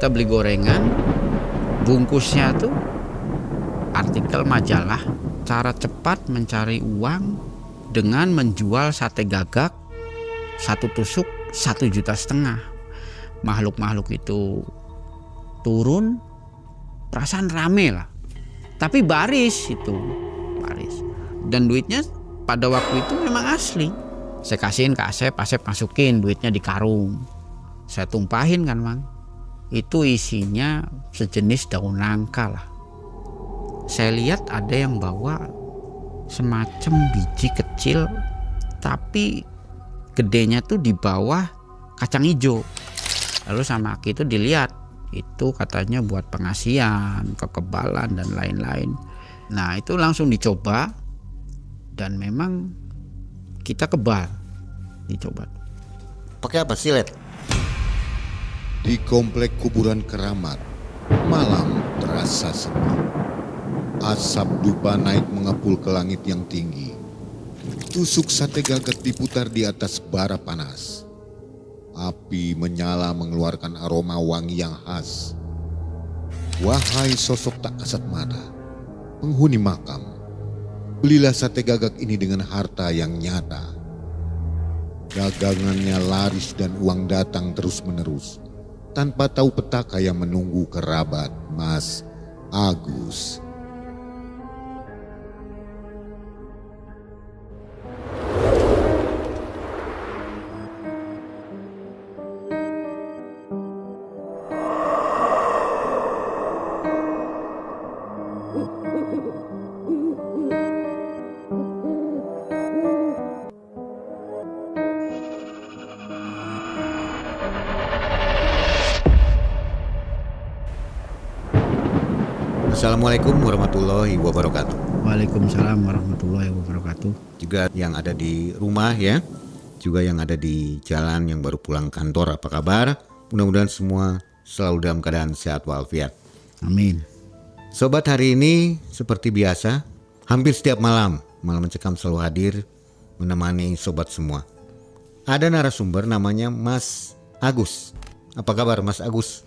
kita beli gorengan, bungkusnya tuh artikel majalah cara cepat mencari uang dengan menjual sate gagak 1 tusuk 1,5 juta. Makhluk-makhluk itu turun, perasaan rame lah. Tapi baris. Dan duitnya pada waktu itu memang asli. Saya kasihin ke Asep masukin duitnya di karung. Saya tumpahin kan Mang. Itu isinya sejenis daun nangka lah. Saya lihat ada yang bawa semacam biji kecil tapi gedenya tuh di bawah kacang hijau. Lalu sama Aki itu dilihat, itu katanya buat pengasihan, kekebalan dan lain-lain. Nah itu langsung dicoba dan memang kita kebal. Dicoba. Pakai apa silet? Di komplek kuburan keramat, malam terasa sepi. Asap dupa naik mengepul ke langit yang tinggi. Tusuk sate gagak diputar di atas bara panas. Api menyala mengeluarkan aroma wangi yang khas. Wahai sosok tak kasat mata, penghuni makam, belilah sate gagak ini dengan harta yang nyata. Dagangannya laris dan uang datang terus-menerus, tanpa tahu petaka yang menunggu kerabat Mas Agus. Assalamualaikum warahmatullahi wabarakatuh. Waalaikumsalam warahmatullahi wabarakatuh. Juga yang ada di rumah ya, juga yang ada di jalan yang baru pulang kantor, apa kabar? Mudah-mudahan semua selalu dalam keadaan sehat walafiat. Amin. Sobat, hari ini seperti biasa, hampir setiap malam Mencekam selalu hadir menemani sobat semua. Ada narasumber namanya Mas Agus. Apa kabar Mas Agus?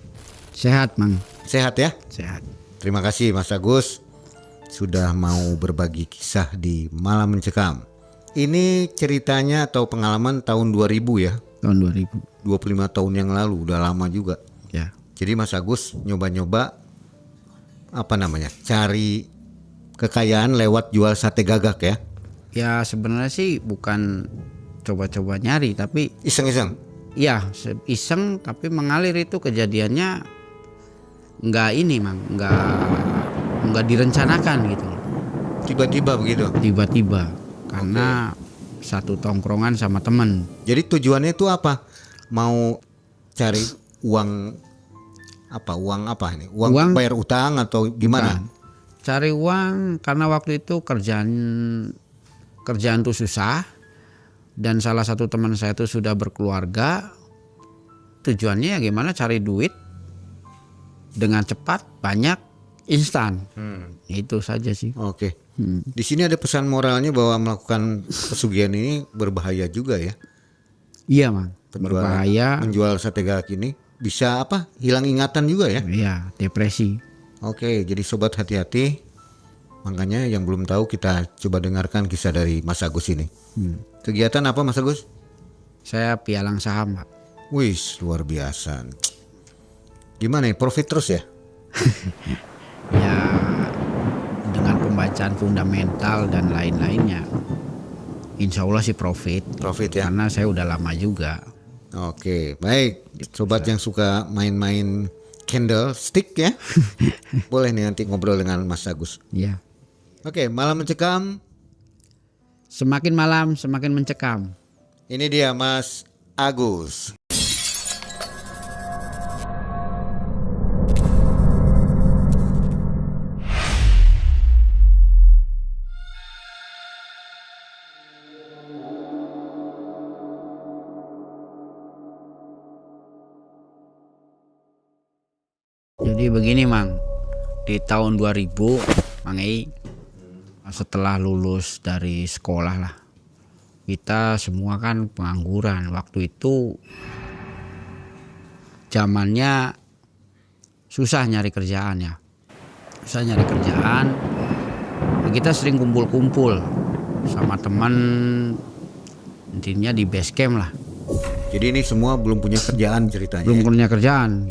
Sehat Mang. Sehat ya? Sehat. Terima kasih Mas Agus sudah mau berbagi kisah di Malam Mencekam. Ini ceritanya atau pengalaman tahun 2000 ya? Tahun 2000. 25 tahun yang lalu, udah lama juga. Ya. Jadi Mas Agus nyoba-nyoba cari kekayaan lewat jual sate gagak ya? Ya sebenarnya sih bukan coba-coba nyari tapi iseng-iseng. Iya, iseng tapi mengalir itu kejadiannya nggak direncanakan gitu. Tiba-tiba begitu. Tiba-tiba karena satu tongkrongan sama temen. Jadi tujuannya itu apa? Mau cari uang apa ini? Uang bayar utang atau gimana? Bukan. Cari uang karena waktu itu kerjaan tuh susah dan salah satu teman saya itu sudah berkeluarga. Tujuannya ya gimana cari duit dengan cepat, banyak, instan. Itu saja sih. Oke. Di sini ada pesan moralnya bahwa melakukan pesugihan ini berbahaya juga ya. Iya Mang. Berbahaya. Menjual sate gagak ini bisa hilang ingatan juga ya. Iya, depresi. Oke, jadi sobat hati-hati. Makanya yang belum tahu kita coba dengarkan kisah dari Mas Agus ini. Kegiatan apa Mas Agus? Saya pialang saham Pak. Wih, luar biasa. Gimana ya, profit terus ya? Ya dengan pembacaan fundamental dan lain-lainnya insya Allah sih profit ya? Karena saya udah lama juga. Oke, baik sobat yang suka main-main candlestick ya boleh nih nanti ngobrol dengan Mas Agus ya. Oke, Malam Mencekam, semakin malam semakin mencekam. Ini dia Mas Agus. Jadi begini Mang, di tahun 2000 Mang Ei, setelah lulus dari sekolah lah, kita semua kan pengangguran. Waktu itu zamannya susah nyari kerjaan ya. Susah nyari kerjaan. Kita sering kumpul-kumpul sama teman, intinya di base camp lah. Jadi ini semua belum punya kerjaan ceritanya. Belum punya kerjaan,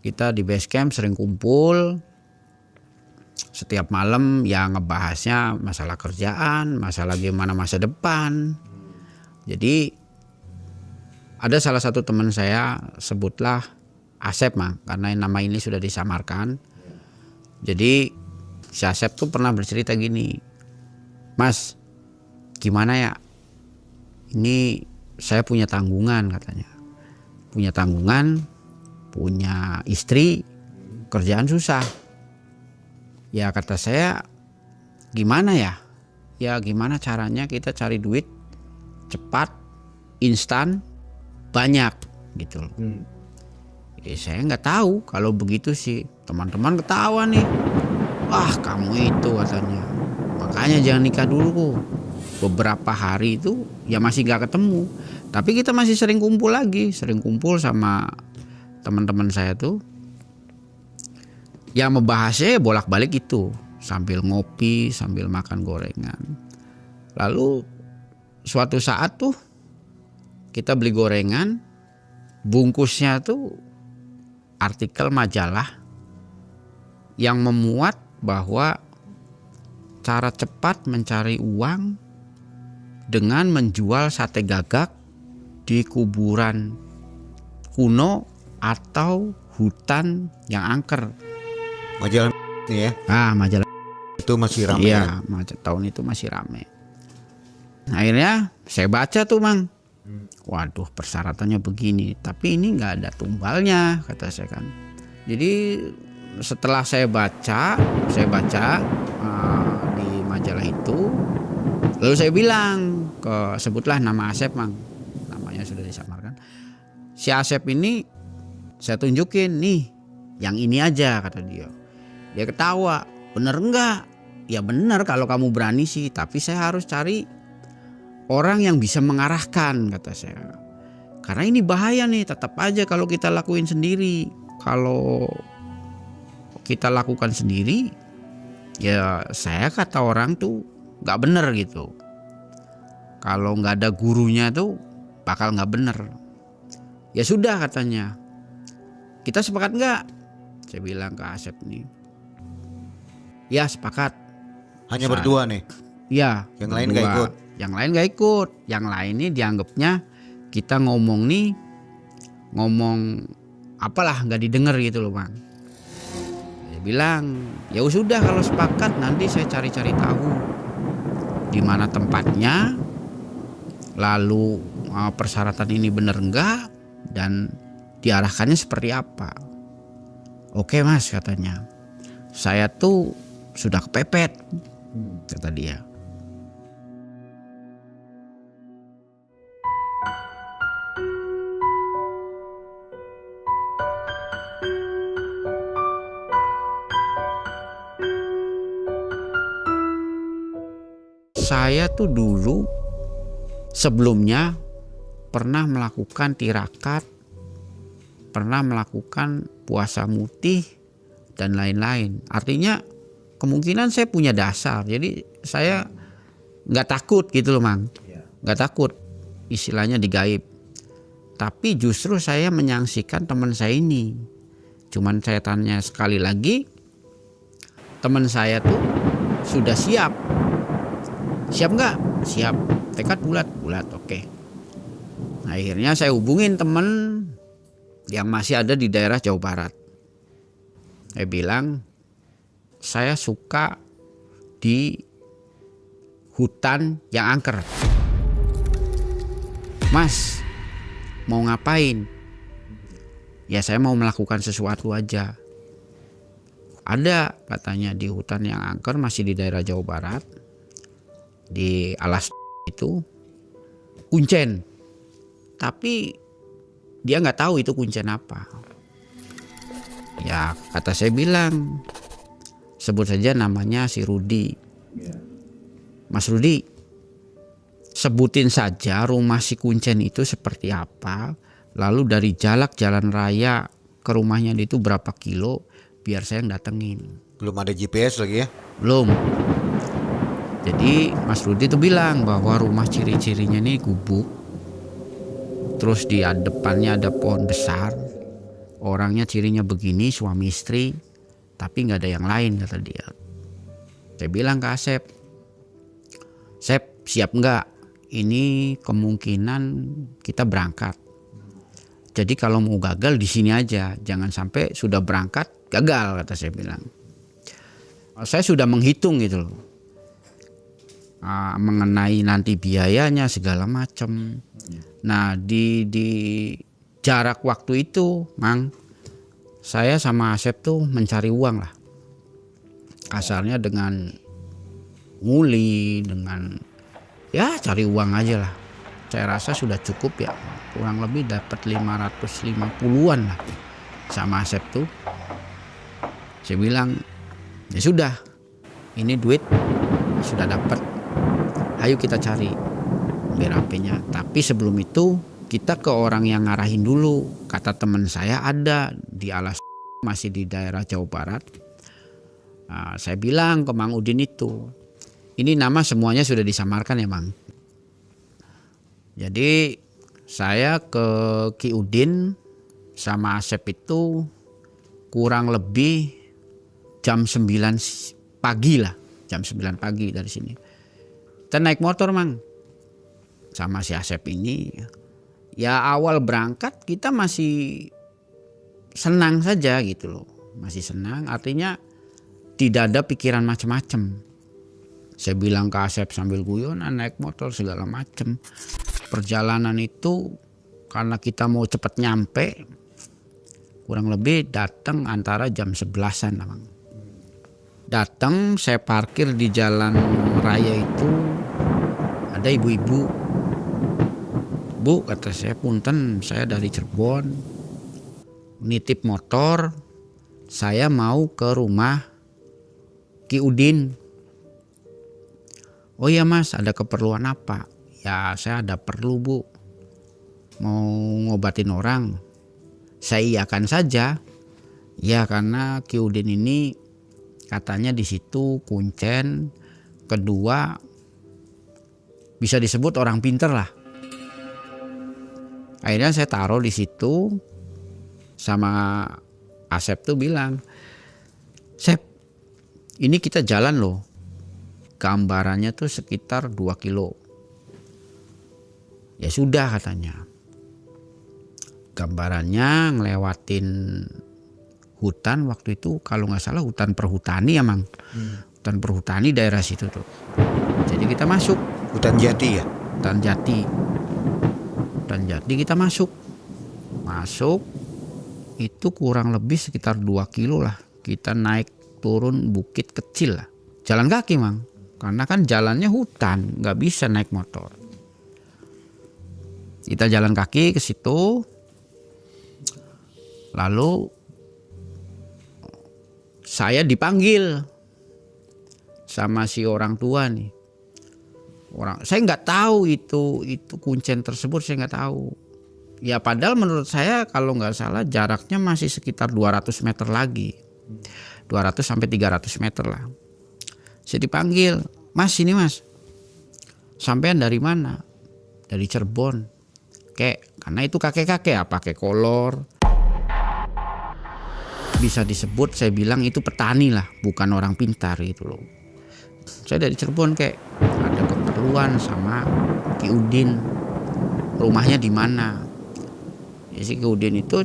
Kita di base camp sering kumpul. Setiap malam ya ngebahasnya masalah kerjaan, masalah gimana masa depan. Jadi ada salah satu teman saya, sebutlah Asep Mang, karena nama ini sudah disamarkan. Jadi si Asep tuh pernah bercerita gini, Mas, gimana ya? Ini saya punya tanggungan katanya. Punya tanggungan, punya istri, kerjaan susah. Ya kata saya, gimana ya? Ya gimana caranya kita cari duit cepat, instan, banyak gitu loh. Ya, saya nggak tahu kalau begitu sih. Teman-teman ketawa nih. Wah kamu itu katanya. Makanya jangan nikah dulu. Beberapa hari itu ya masih nggak ketemu. Tapi kita masih sering kumpul lagi. Sering kumpul sama teman-teman saya tuh. Ya membahasnya bolak-balik itu. Sambil ngopi, sambil makan gorengan. Lalu suatu saat tuh kita beli gorengan. Bungkusnya tuh artikel majalah yang memuat bahwa cara cepat mencari uang dengan menjual sate gagak di kuburan kuno atau hutan yang angker. Majalah nih ya. Majalah Itu masih ramai. Iya, tahun itu masih ramai. Akhirnya saya baca tuh Mang. Waduh persyaratannya begini, tapi ini nggak ada tumbalnya kata saya kan. Jadi setelah saya baca di majalah itu, lalu saya bilang sebutlah nama Asep Mang, namanya sudah disamarkan. Si Asep ini saya tunjukin nih, yang ini aja kata dia. Dia ketawa, bener enggak? Ya bener kalau kamu berani sih, tapi saya harus cari orang yang bisa mengarahkan kata saya. Karena ini bahaya nih, tetap aja kalau kita lakuin sendiri. Kalau kita lakukan sendiri, ya saya kata orang tuh nggak bener gitu. Kalau nggak ada gurunya tuh bakal nggak bener. Ya sudah katanya. Kita sepakat nggak? Saya bilang ke Asep nih. Ya sepakat. Hanya berdua nih. Ya. Yang lain nggak ikut. Yang lain nggak ikut. Yang lain nih dianggapnya kita ngomong apalah nggak didengar gitu loh Bang. Dia bilang ya sudah kalau sepakat nanti saya cari-cari tahu di mana tempatnya, lalu persyaratan ini benar enggak dan diarahkannya seperti apa. Oke Mas katanya, saya tuh sudah kepepet kata dia. Saya tuh dulu sebelumnya pernah melakukan tirakat, pernah melakukan puasa mutih dan lain-lain. Artinya kemungkinan saya punya dasar. Jadi saya nggak takut gitu loh Mang, nggak takut istilahnya digaib. Tapi justru saya menyaksikan teman saya ini. Cuman saya tanya sekali lagi, teman saya tuh sudah siap. Siap nggak? Siap. Tekad bulat, oke. Nah, akhirnya saya hubungin teman yang masih ada di daerah Jawa Barat. Saya bilang, saya suka di hutan yang angker. Mas, mau ngapain? Ya saya mau melakukan sesuatu aja. Ada katanya di hutan yang angker masih di daerah Jawa Barat. Di alas itu kuncen, tapi dia nggak tahu itu kuncen apa. Ya kata saya bilang, sebut saja namanya si Rudi. Mas Rudi, sebutin saja rumah si kuncen itu seperti apa, lalu dari jalak jalan raya ke rumahnya dia itu berapa kilo biar saya yang datengin. Belum ada GPS lagi ya? Belum. Jadi Mas Rudi tuh bilang bahwa rumah ciri-cirinya nih gubuk. Terus di depannya ada pohon besar. Orangnya cirinya begini, suami istri, tapi nggak ada yang lain kata dia. Saya bilang ke Asep, Sep siap nggak? Ini kemungkinan kita berangkat. Jadi kalau mau gagal di sini aja, jangan sampai sudah berangkat gagal kata saya bilang. Saya sudah menghitung gitu loh, mengenai nanti biayanya segala macam. Nah di jarak waktu itu, Mang, saya sama Asep tuh mencari uang lah. Kasarnya dengan nguli, dengan ya cari uang aja lah. Saya rasa sudah cukup ya, kurang lebih dapat 550-an lah sama Asep tuh. Saya bilang ya sudah, ini duit sudah dapat, ayo kita cari BRP-nya. Tapi sebelum itu kita ke orang yang ngarahin dulu. Kata teman saya ada di Alas, masih di daerah Jawa Barat. Nah, saya bilang ke Mang Udin itu, ini nama semuanya sudah disamarkan ya Mang. Jadi saya ke Ki Udin sama Asep itu kurang lebih jam 9 pagi lah. Jam 9 pagi dari sini. Kita naik motor Mang. Sama si Asep ini. Ya awal berangkat kita masih senang saja gitu loh. Masih senang, artinya tidak ada pikiran macam-macam. Saya bilang ke Asep sambil guyon, naik motor segala macam. Perjalanan itu karena kita mau cepat nyampe, kurang lebih datang antara jam 11-an Bang. Datang saya parkir di jalan raya itu, ada ibu-ibu. Bu kata saya, punten saya dari Cirebon, nitip motor, saya mau ke rumah Ki Udin. Oh iya Mas, ada keperluan apa? Ya saya ada perlu Bu, mau ngobatin orang. Saya iakan saja. Ya karena Ki Udin ini katanya di situ kuncen, kedua bisa disebut orang pinter lah. Akhirnya saya taruh di situ, sama Asep tuh bilang, Sep, ini kita jalan loh. Gambarannya tuh sekitar 2 kilo. Ya sudah katanya. Gambarannya ngelewatin hutan waktu itu, kalau nggak salah hutan perhutani ya Mang. Hutan perhutani daerah situ tuh. Jadi kita masuk. Hutan jati ya? Hutan jati. Hutan jati kita masuk. Masuk itu kurang lebih sekitar 2 kilo lah. Kita naik turun bukit kecil lah. Jalan kaki Mang. Karena kan jalannya hutan, nggak bisa naik motor. Kita jalan kaki ke situ. Lalu saya dipanggil sama si orang tua nih. Saya nggak tahu itu kuncen tersebut, saya nggak tahu. Ya padahal menurut saya kalau nggak salah jaraknya masih sekitar 200 meter lagi. 200 sampai 300 meter lah. Saya dipanggil, Mas ini Mas, sampean dari mana? Dari Cirebon. Karena itu kakek-kakek ya, pakai kolor. Bisa disebut saya bilang itu petani lah, bukan orang pintar gitu loh. Saya dari Cirebon ada keperluan sama Ki Udin. Rumahnya di mana? Ya si Ki Udin itu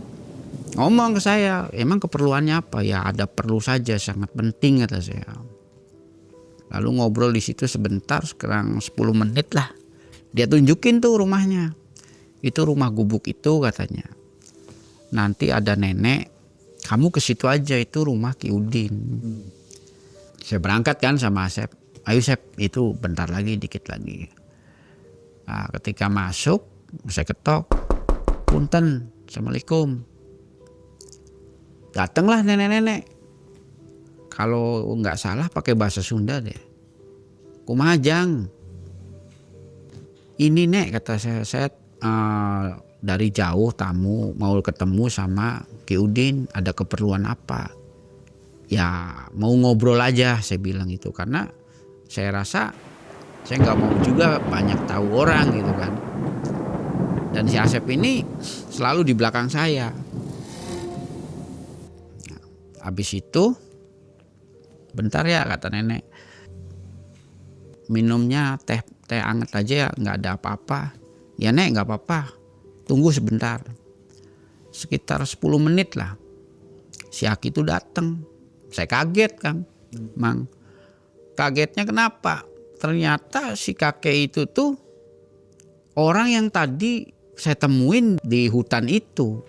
ngomong ke saya, emang keperluannya apa? Ya ada perlu saja, sangat penting kata saya. Lalu ngobrol di situ sebentar, sekarang 10 menit lah. Dia tunjukin tuh rumahnya. Itu rumah gubuk itu katanya. Nanti ada nenek, kamu ke situ aja, itu rumah Ki Udin. Saya berangkat kan sama Asep. Ayo Sep, itu bentar lagi, dikit lagi. Nah, ketika masuk, saya ketok. Punten, Assalamualaikum. Datanglah nenek-nenek. Kalau nggak salah pakai bahasa Sunda deh. Kumajang. Ini nek kata saya dari jauh tamu mau ketemu sama Ki Udin, ada keperluan apa? Ya mau ngobrol aja, saya bilang itu, karena saya rasa saya nggak mau juga banyak tahu orang gitu kan. Dan si Asep ini selalu di belakang saya. Habis itu, bentar ya kata nenek, minumnya teh anget aja ya, nggak ada apa-apa. Ya nek nggak apa-apa, tunggu sebentar. Sekitar 10 menit lah, si Aki itu datang. Saya kaget kan, Mang. Kagetnya kenapa? Ternyata si kakek itu tuh orang yang tadi saya temuin di hutan itu.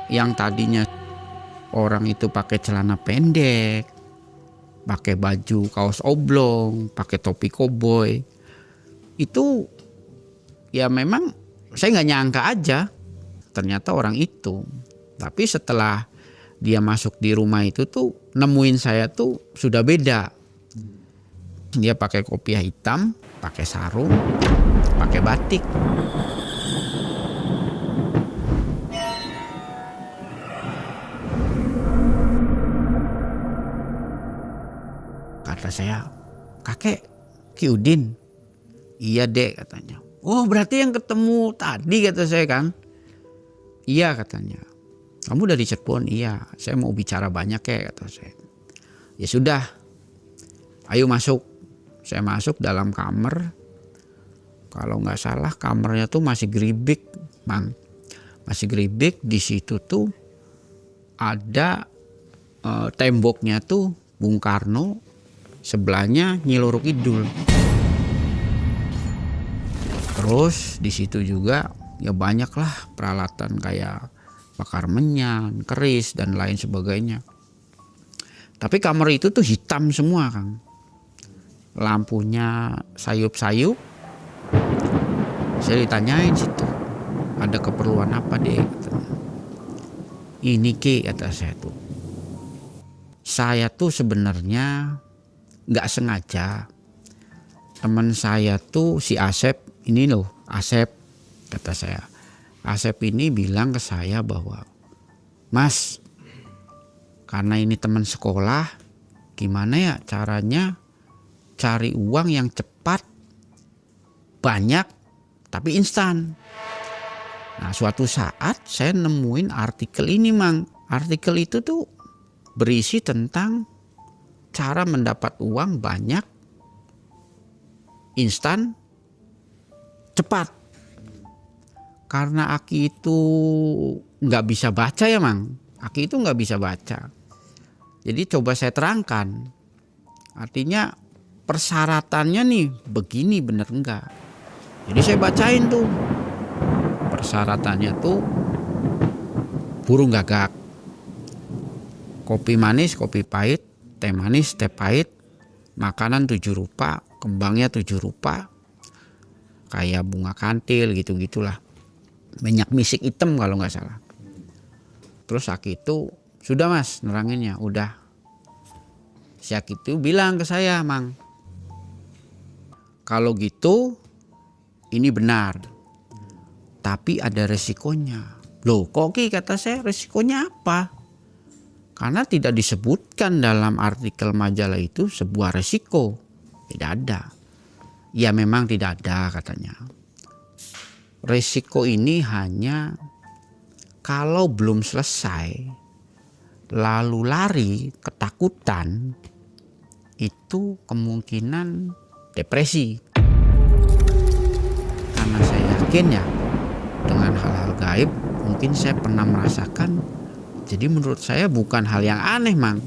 Yang tadinya orang itu pakai celana pendek, pakai baju kaos oblong, pakai topi koboi. Itu ya memang saya nggak nyangka aja ternyata orang itu. Tapi setelah dia masuk di rumah itu tuh nemuin saya tuh sudah beda. Dia pakai kopiah hitam, pakai sarung, pakai batik. Kata saya, kakek Ki Udin. Iya dek katanya. Oh berarti yang ketemu tadi kata saya kan. Iya katanya. Kamu dari Cirebon? Iya. Saya mau bicara banyak ya kata saya. Ya sudah. Ayo masuk. Saya masuk dalam kamar. Kalau nggak salah kamarnya tuh masih geribik, Mang. Masih geribik. Di situ tuh ada temboknya tuh Bung Karno. Sebelahnya Nyi Loro Kidul. Terus di situ juga ya banyak lah peralatan kayak bakar menyan, keris dan lain sebagainya. Tapi kamar itu tuh hitam semua, Kang. Lampunya sayup-sayup. Saya ditanyain situ, ada keperluan apa deh? Katanya. Ini Ki kata saya tuh. Saya tuh sebenarnya nggak sengaja, teman saya tuh si Asep ini loh, Asep kata saya. Asep ini bilang ke saya bahwa Mas, karena ini teman sekolah, gimana ya caranya cari uang yang cepat, banyak, tapi instan. Nah suatu saat saya nemuin artikel ini Mang. Artikel itu tuh berisi tentang cara mendapat uang banyak, instan, cepat. Karena Aki itu nggak bisa baca ya Mang. Aki itu nggak bisa baca. Jadi coba saya terangkan. Artinya persyaratannya nih begini bener enggak. Jadi saya bacain tuh. Persyaratannya tuh burung gagak, kopi manis, kopi pahit, teh manis, teh pahit, makanan 7 rupa, kembangnya 7 rupa, kayak bunga kantil gitu-gitulah. Minyak misik hitam kalau nggak salah. Terus Aki itu, sudah Mas neranginnya, udah. Si Aki itu bilang ke saya, Mang, kalau gitu ini benar, tapi ada resikonya. Loh kok Ki kata saya, resikonya apa? Karena tidak disebutkan dalam artikel majalah itu sebuah resiko. Tidak ada. Ya memang tidak ada katanya. Resiko ini hanya kalau belum selesai lalu lari ketakutan, itu kemungkinan depresi. Karena saya yakin ya dengan hal-hal gaib mungkin saya pernah merasakan. Jadi menurut saya bukan hal yang aneh Mang.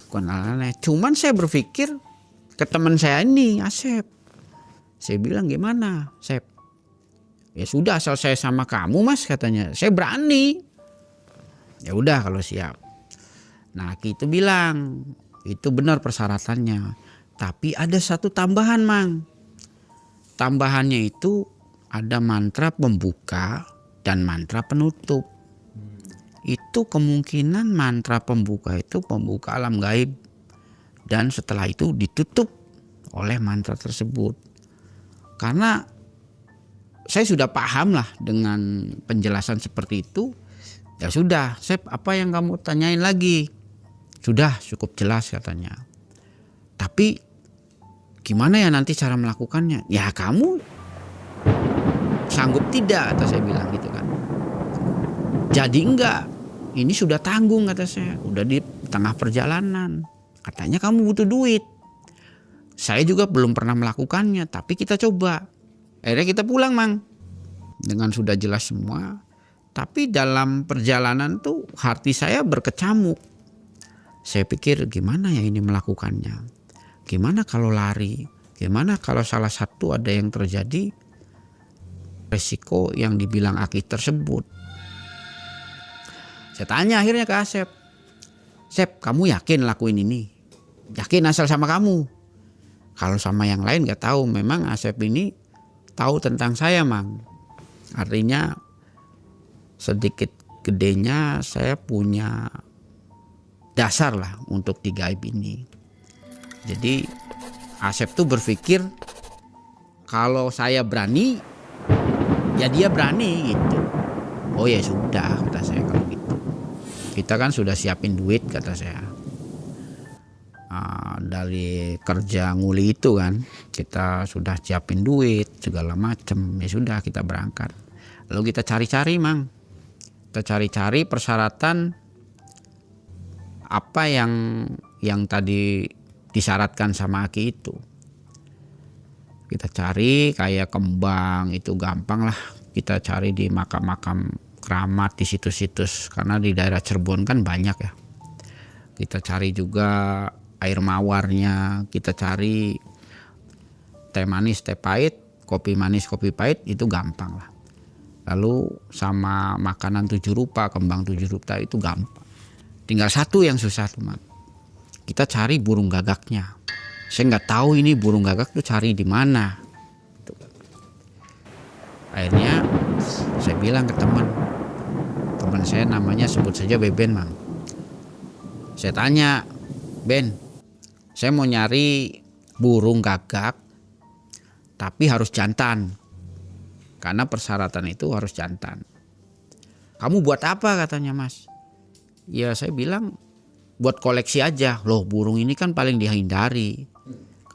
Bukan hal aneh. Cuman saya berpikir ke teman saya ini Asep. Saya bilang gimana Sep? Ya sudah asal saya sama kamu Mas katanya. Saya berani. Ya udah kalau siap. Nah Ki itu bilang itu benar persyaratannya. Tapi ada satu tambahan Mang. Tambahannya itu ada mantra pembuka dan mantra penutup. Itu kemungkinan mantra pembuka itu pembuka alam gaib. Dan setelah itu ditutup oleh mantra tersebut. Karena saya sudah paham lah dengan penjelasan seperti itu. Ya sudah, Sep, apa yang kamu tanyain lagi? Sudah cukup jelas katanya. Tapi gimana ya nanti cara melakukannya? Ya kamu sanggup tidak, kata saya bilang gitu kan. Jadi enggak, ini sudah tanggung kata saya, udah di tengah perjalanan. Katanya kamu butuh duit. Saya juga belum pernah melakukannya, tapi kita coba. Akhirnya kita pulang, Mang. Dengan sudah jelas semua. Tapi dalam perjalanan tuh hati saya berkecamuk. Saya pikir gimana ya ini melakukannya? Gimana kalau lari? Gimana kalau salah satu ada yang terjadi resiko yang dibilang Aki tersebut? Saya tanya akhirnya ke Asep. Sep, kamu yakin lakuin ini? Yakin asal sama kamu. Kalau sama yang lain gak tahu. Memang Asep ini tahu tentang saya, Mang. Artinya sedikit gedenya saya punya dasar lah untuk di gaib ini. Jadi Asep tuh berpikir kalau saya berani, ya dia berani gitu. Oh ya sudah, kata saya kalau gitu. Kita kan sudah siapin duit, kata saya. Dari kerja nguli itu kan, kita sudah siapin duit segala macam. Ya sudah, kita berangkat. Lalu kita cari-cari, Mang. Kita cari-cari persyaratan apa yang tadi disyaratkan sama Aki itu. Kita cari kayak kembang, itu gampang lah. Kita cari di makam-makam keramat, di situs-situs, karena di daerah Cirebon kan banyak ya. Kita cari juga air mawarnya, kita cari teh manis, teh pahit, kopi manis, kopi pahit, itu gampang lah. Lalu sama makanan 7 rupa, kembang 7 rupa itu gampang. Tinggal satu yang susah teman. Kita cari burung gagaknya. Saya nggak tahu ini burung gagak tuh cari di mana. Akhirnya saya bilang ke teman saya namanya sebut saja Beben, Mang. Saya tanya, Ben, saya mau nyari burung gagak, tapi harus jantan. Karena persyaratan itu harus jantan. Kamu buat apa katanya, Mas? Ya saya bilang buat koleksi aja. Loh, burung ini kan paling dihindari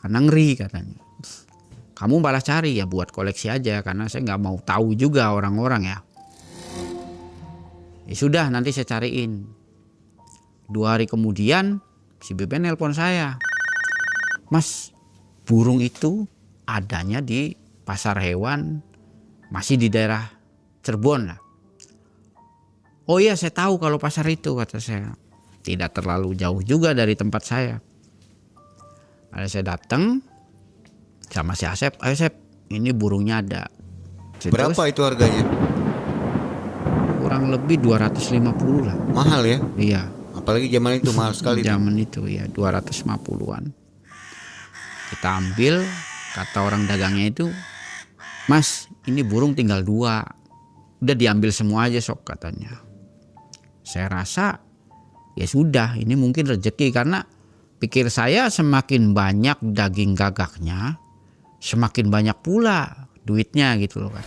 karena ngeri katanya. Kamu malah cari, ya buat koleksi aja karena saya nggak mau tahu juga orang-orang ya. Ya sudah, nanti saya cariin. 2 hari kemudian si Beben nelpon saya. Mas, burung itu adanya di pasar hewan, masih di daerah Cirebon lah. Oh iya, saya tahu kalau pasar itu, kata saya. Tidak terlalu jauh juga dari tempat saya. Ada saya datang sama si Asep. Ayo Sep, ini burungnya ada. Berapa itu harganya? Kurang lebih 250 lah. Mahal ya? Iya. Apalagi zaman itu mahal sekali. Zaman itu ya 250-an. Kita ambil, kata orang dagangnya itu, Mas, ini burung tinggal 2. Udah diambil semua aja sok, katanya. Saya rasa ya sudah, ini mungkin rezeki, karena pikir saya semakin banyak daging gagaknya, semakin banyak pula duitnya gitu loh kan.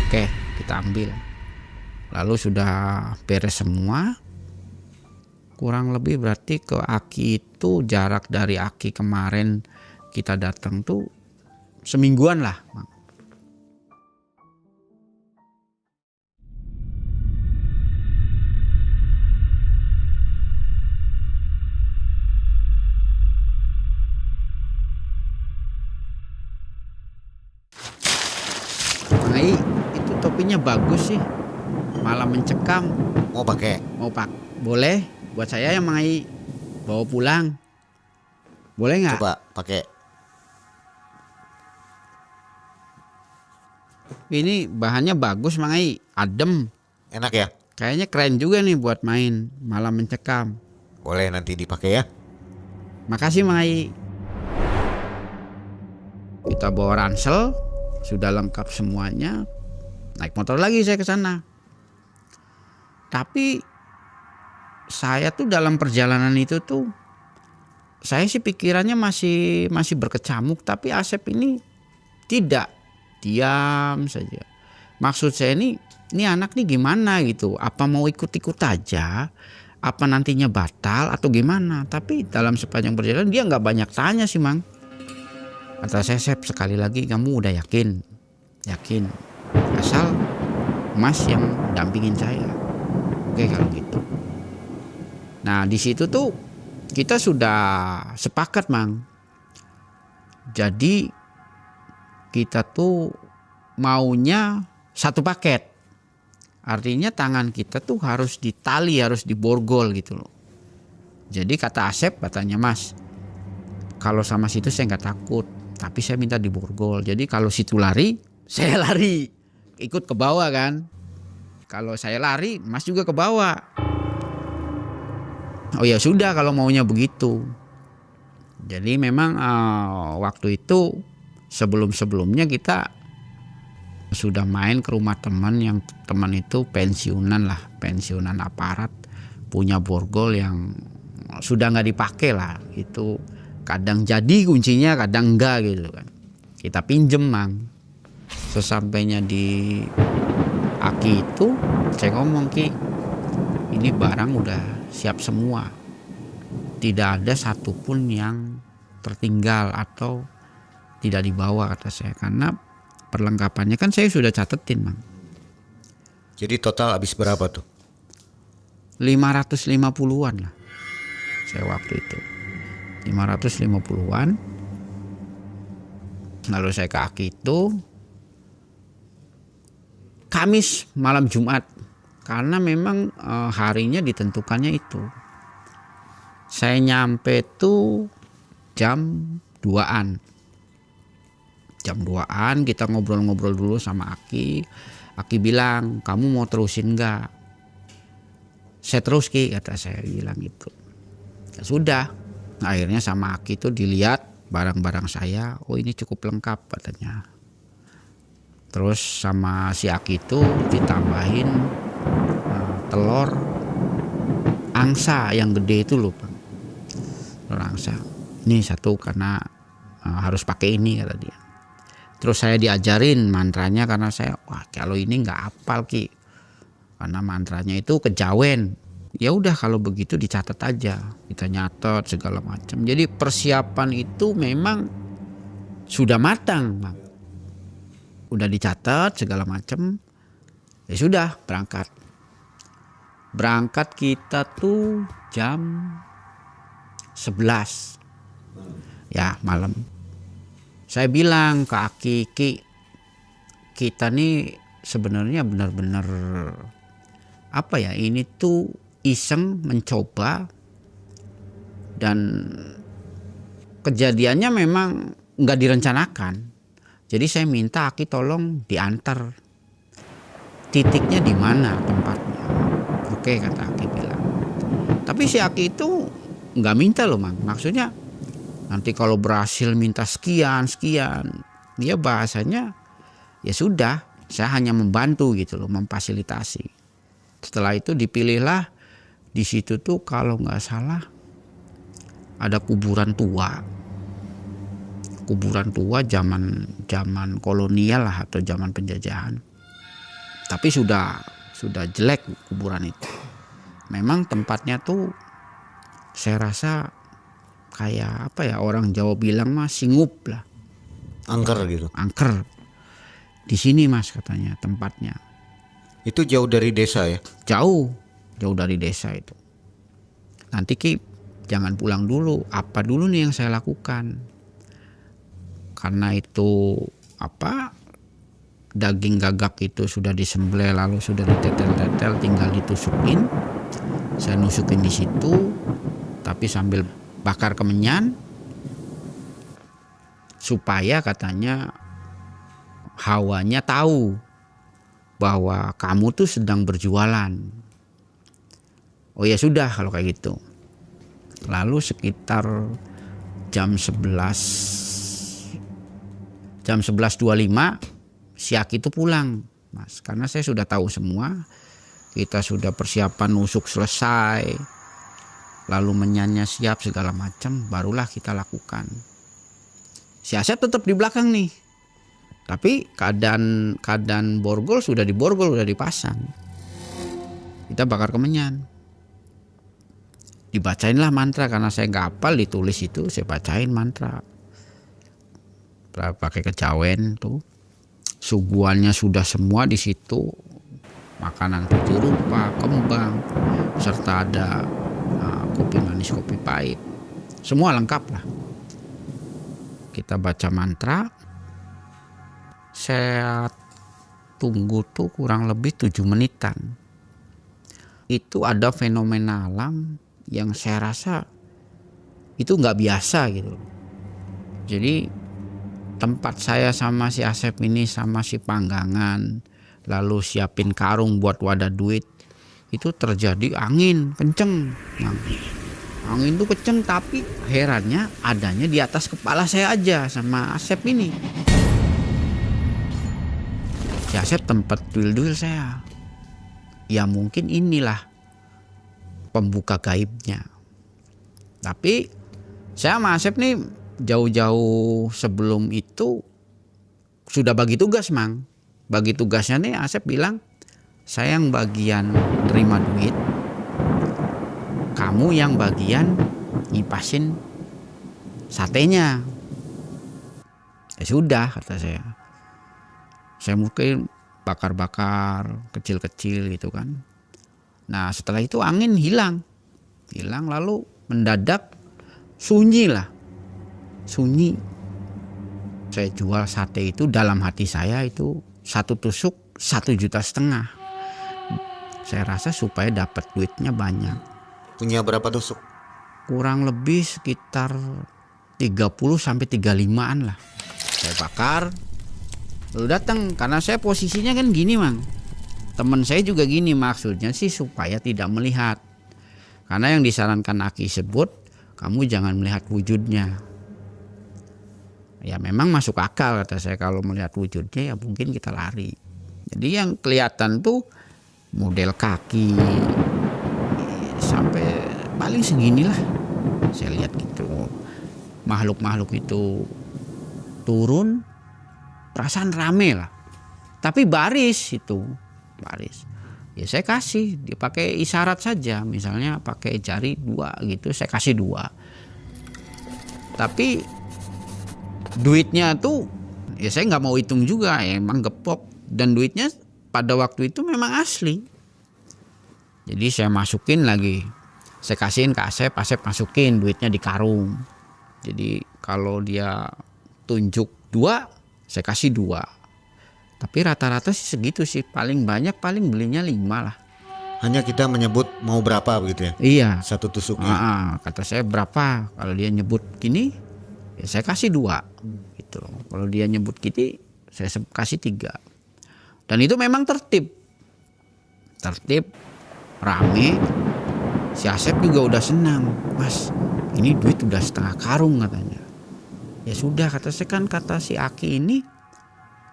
Oke, kita ambil. Lalu sudah beres semua. Kurang lebih berarti ke Aki itu jarak dari Aki kemarin kita datang tuh semingguan lah. Ai, itu topinya bagus sih, malah mencekam. Mau pakai? Mau pak? Boleh, buat saya ya Mang Ai, bawa pulang. Boleh nggak? Coba pakai. Ini bahannya bagus Mang Ai, adem. Enak ya? Kayaknya keren juga nih buat main, malah mencekam. Boleh nanti dipakai ya. Makasih Mang Ai. Kita bawa ransel, sudah lengkap semuanya. Naik motor lagi saya ke sana. Tapi saya tuh dalam perjalanan itu tuh, saya sih pikirannya masih berkecamuk, tapi Asep ini tidak. diam saja. Maksud saya ini anak nih gimana gitu, apa mau ikut-ikut aja, apa nantinya batal atau gimana. Tapi dalam sepanjang perjalanan dia nggak banyak tanya sih Mang. Kata saya, Sep, sekali lagi kamu udah yakin? Yakin, asal Mas yang dampingin saya. Oke kalau gitu. Nah di situ tuh kita sudah sepakat Mang. Jadi kita tuh maunya satu paket. Artinya tangan kita tuh harus ditali, harus diborgol gitu loh. Jadi kata Asep, katanya Mas, kalau sama situ saya nggak takut, tapi saya minta diborgol. Jadi kalau situ lari, saya lari, ikut ke bawah kan. Kalau saya lari, Mas juga ke bawah. Oh ya sudah kalau maunya begitu. Jadi memang waktu itu sebelumnya kita sudah main ke rumah teman, yang teman itu pensiunan aparat, punya borgol yang sudah nggak dipakai lah. Itu kadang jadi kuncinya, kadang enggak gitu kan. Kita pinjem Mang. Sesampainya di Aki itu saya ngomong, Ki, ini barang udah siap semua, tidak ada satupun yang tertinggal atau tidak dibawa, kata saya, karena perlengkapannya kan saya sudah catetin Mang. Jadi total habis berapa tuh? 550-an lah saya waktu itu, 550-an. Lalu saya ke Aki itu Kamis malam Jumat, karena memang harinya ditentukannya itu. Saya nyampe tuh jam 2-an. Jam 2-an kita ngobrol-ngobrol dulu sama Aki. Aki bilang, kamu mau terusin nggak? Saya terus, Ki, kata saya bilang gitu. Ya sudah. Nah, akhirnya sama Aki itu dilihat barang-barang saya. Oh ini cukup lengkap katanya. Terus sama si Aki itu ditambahin telur angsa yang gede itu loh Bang. Telur angsa. Ini satu karena harus pakai ini kata dia. Terus saya diajarin mantranya karena saya, wah kalau ini nggak hafal Ki, karena mantranya itu kejawen. Ya udah kalau begitu dicatat aja, kita nyatet segala macam. Jadi persiapan itu memang sudah matang Bang. Udah dicatat segala macam. Ya sudah berangkat. Berangkat kita tuh jam 11 ya malam. Saya bilang ke Aki, Ki, kita nih sebenarnya benar-benar apa ya, ini tuh iseng mencoba, dan kejadiannya memang nggak direncanakan. Jadi saya minta Aki tolong diantar titiknya di mana tempatnya. Oke kata Aki bilang. Tapi si Aki itu nggak minta loh Mang. Maksudnya nanti kalau berhasil minta sekian. Dia bahasanya ya sudah, saya hanya membantu gitu loh, memfasilitasi. Setelah itu dipilihlah di situ tuh kalau nggak salah ada kuburan tua. Kuburan tua zaman kolonial lah atau zaman penjajahan. Tapi sudah jelek kuburan itu. Memang tempatnya tuh saya rasa kayak apa ya, orang Jawa bilang mah singup lah. Angker gitu. Angker. Di sini Mas katanya tempatnya. Itu jauh dari desa ya? Jauh dari desa itu. Nanti Ki jangan pulang dulu. Apa dulu nih yang saya lakukan? Karena itu apa, daging gagak itu sudah disembelih lalu sudah ditetel-tetel, tinggal ditusukin. Saya nusukin di situ, tapi sambil bakar kemenyan supaya katanya hawanya tahu bahwa kamu tuh sedang berjualan. Oh ya sudah kalau kayak gitu. Lalu sekitar jam 11.25 si Aki itu pulang Mas, karena saya sudah tahu semua. Kita sudah persiapan nusuk selesai, lalu menyanyi siap segala macam, barulah kita lakukan. Si Asep tetap di belakang nih. Tapi keadaan borgol sudah dipasang. Kita bakar kemenyan. Dibacainlah mantra, karena saya nggak hafal, ditulis itu saya bacain mantra. Pakai kejawen tuh. Suguhannya sudah semua di situ. Makanan 7 rupa, kembang, serta ada kopi manis, kopi pahit. Semua lengkap lah. Kita baca mantra. Saya tunggu tuh kurang lebih 7 menitan. Itu ada fenomena alam yang saya rasa itu nggak biasa gitu. Jadi tempat saya sama si Asep ini sama si Panggangan, lalu siapin karung buat wadah duit, itu terjadi angin kenceng. Angin tuh kenceng, tapi herannya adanya di atas kepala saya aja sama Asep ini. Si Asep tempat duil-duil saya. Ya mungkin inilah pembuka gaibnya. Tapi saya sama Asep nih jauh-jauh sebelum itu sudah bagi tugas, Mang. Bagi tugasnya nih Asep bilang, saya yang bagian terima duit, kamu yang bagian ngipasin satenya. Ya sudah, kata saya. Saya mungkin bakar-bakar kecil-kecil gitu kan. Nah setelah itu angin hilang lalu mendadak sunyi. Saya jual sate itu, dalam hati saya itu 1 tusuk 1,5 juta. Saya rasa supaya dapat duitnya banyak. Punya berapa tusuk? Kurang lebih sekitar 30-35an lah. Saya bakar, lalu datang, karena saya posisinya kan gini, Mang. Teman saya juga gini, maksudnya sih supaya tidak melihat. Karena yang disarankan Aki sebut, kamu jangan melihat wujudnya. Ya memang masuk akal, kata saya, kalau melihat wujudnya ya mungkin kita lari. Jadi yang kelihatan tuh model kaki sampai paling seginilah. Saya lihat gitu. Makhluk-makhluk itu turun, perasaan rame lah. Tapi baris itu. Baris. Ya saya kasih, dia pakai isyarat saja, misalnya pakai jari 2 gitu, saya kasih 2. Tapi duitnya tuh ya saya nggak mau hitung juga, ya emang gepok, dan duitnya pada waktu itu memang asli. Jadi saya masukin lagi, saya kasihin ke Asep masukin duitnya di karung. Jadi kalau dia tunjuk 2, saya kasih 2. Tapi rata-rata sih segitu sih, paling banyak paling belinya 5 lah. Hanya kita menyebut mau berapa begitu ya? Iya. 1 tusuknya. Kata saya berapa, kalau dia nyebut gini ya saya kasih 2 gitu. Kalau dia nyebut gini saya kasih 3. Dan itu memang tertib, rame. Si Asep juga udah senang, Mas ini duit udah 1/2 karung katanya. Ya sudah, kata saya, kan kata si Aki ini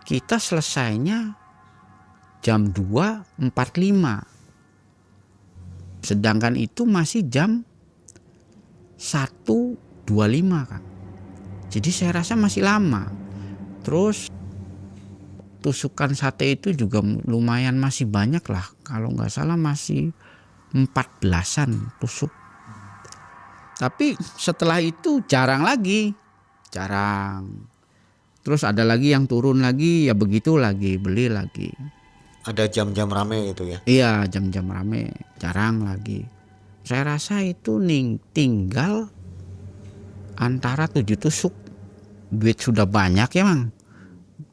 kita selesainya jam 2.45. Sedangkan itu masih jam 1.25 kan. Jadi saya rasa masih lama. Terus tusukan sate itu juga lumayan masih banyak lah. Kalau nggak salah masih 14-an tusuk. Tapi setelah itu jarang. Terus ada lagi yang turun lagi, ya begitu lagi, beli lagi. Ada jam-jam rame itu ya? Iya, jam-jam rame, jarang lagi. Saya rasa itu tinggal antara 7 tusuk. Duit sudah banyak ya, Mang.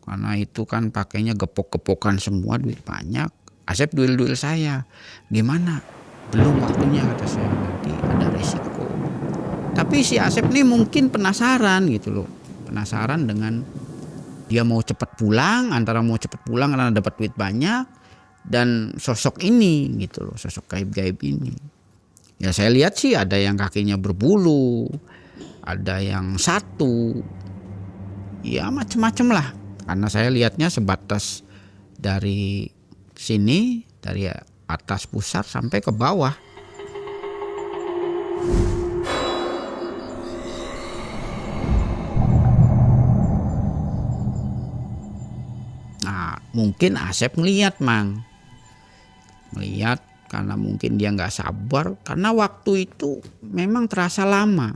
Karena itu kan pakainya gepok-gepokan semua, duit banyak. Asep duil-duil saya. Gimana? Belum waktunya, kata saya, nanti ada resiko. Tapi si Asep nih mungkin penasaran gitu loh. Penasaran dengan dia mau cepat pulang, antara mau cepat pulang karena dapat duit banyak, dan sosok ini gitu loh, sosok gaib-gaib ini. Ya saya lihat sih ada yang kakinya berbulu, ada yang 1, ya macem-macem lah. Karena saya lihatnya sebatas dari sini, dari atas pusat sampai ke bawah. mungkin Asep ngeliat Mang, ngeliat karena mungkin dia nggak sabar karena waktu itu memang terasa lama,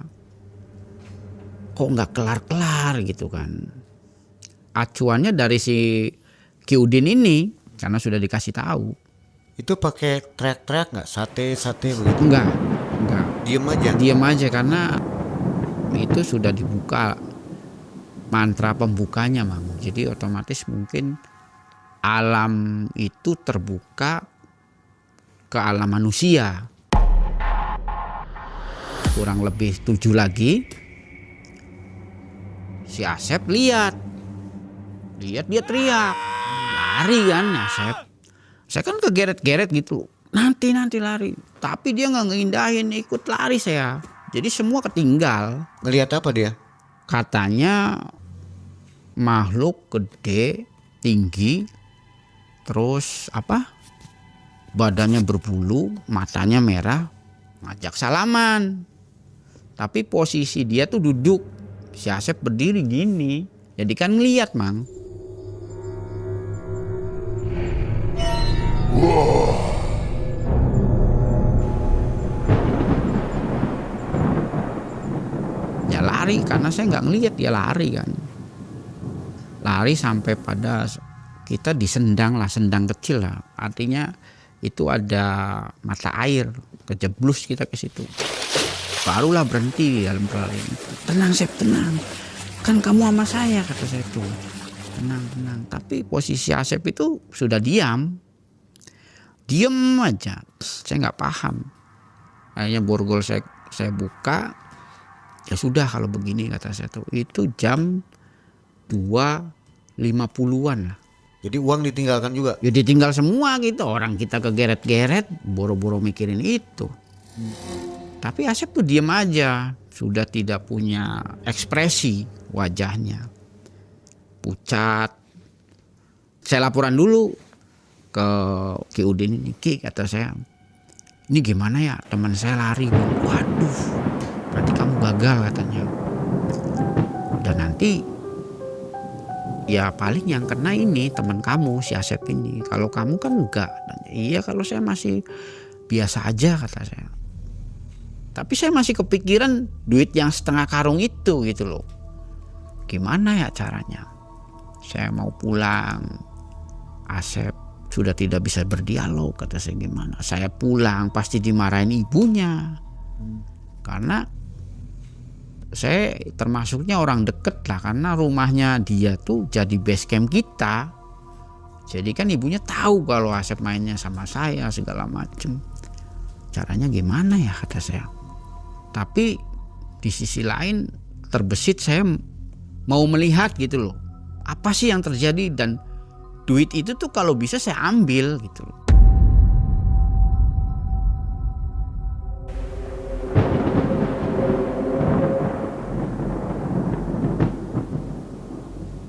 kok nggak kelar-kelar gitu kan. Acuannya dari si Ki Udin ini karena sudah dikasih tahu. Itu pakai teriak-teriak nggak, sate begitu? Enggak. Diem aja karena itu sudah dibuka mantra pembukanya Mang. Jadi otomatis mungkin alam itu terbuka ke alam manusia. Kurang lebih 7 lagi si Asep lihat dia teriak, lari kan Asep. Saya kan kegeret-geret gitu, nanti lari, tapi dia nggak ngindahin, ikut lari saya. Jadi semua ketinggal. Ngelihat apa dia? Katanya makhluk gede, tinggi, terus badannya berbulu, matanya merah, ngajak salaman. Tapi posisi dia tuh duduk, si Asep berdiri gini, jadi kan ngeliat Mang. Ya lari karena saya nggak ngeliat dia lari kan. Lari sampai pada kita disendang lah, sendang kecil lah. Artinya itu ada mata air, kejeblus kita ke situ. Barulah berhenti di dalam kelarian itu. Tenang Sep, tenang. Kan kamu sama saya, kata saya tuh. Tenang. Tapi posisi Asep itu sudah diam aja. Saya nggak paham. Akhirnya borgol saya buka. Ya sudah kalau begini, kata saya tuh. Itu jam 2.50-an lah. Jadi uang ditinggalkan juga? Ya ditinggal semua gitu. Orang kita kegeret-geret, boro-boro mikirin itu. Tapi Asep tuh diem aja. Sudah tidak punya ekspresi wajahnya. Pucat. Saya laporan dulu ke Ki Udin ini. Ki, kata saya, ini gimana ya, teman saya lari. Waduh, berarti kamu gagal katanya. Dan nanti ya paling yang kena ini teman kamu si Asep ini. Kalau kamu kan enggak. Iya, kalau saya masih biasa aja, kata saya. Tapi saya masih kepikiran duit yang setengah karung itu gitu loh. Gimana ya caranya? Saya mau pulang. Asep sudah tidak bisa berdialog, kata saya. Gimana? Saya pulang pasti dimarahin ibunya. Karena saya termasuknya orang deket lah, karena rumahnya dia tuh jadi base camp kita. Jadi kan ibunya tahu kalau Asep mainnya sama saya segala macem. Caranya gimana ya, kata saya. Tapi di sisi lain terbesit saya mau melihat gitu loh. Apa sih yang terjadi, dan duit itu tuh kalau bisa saya ambil gitu loh.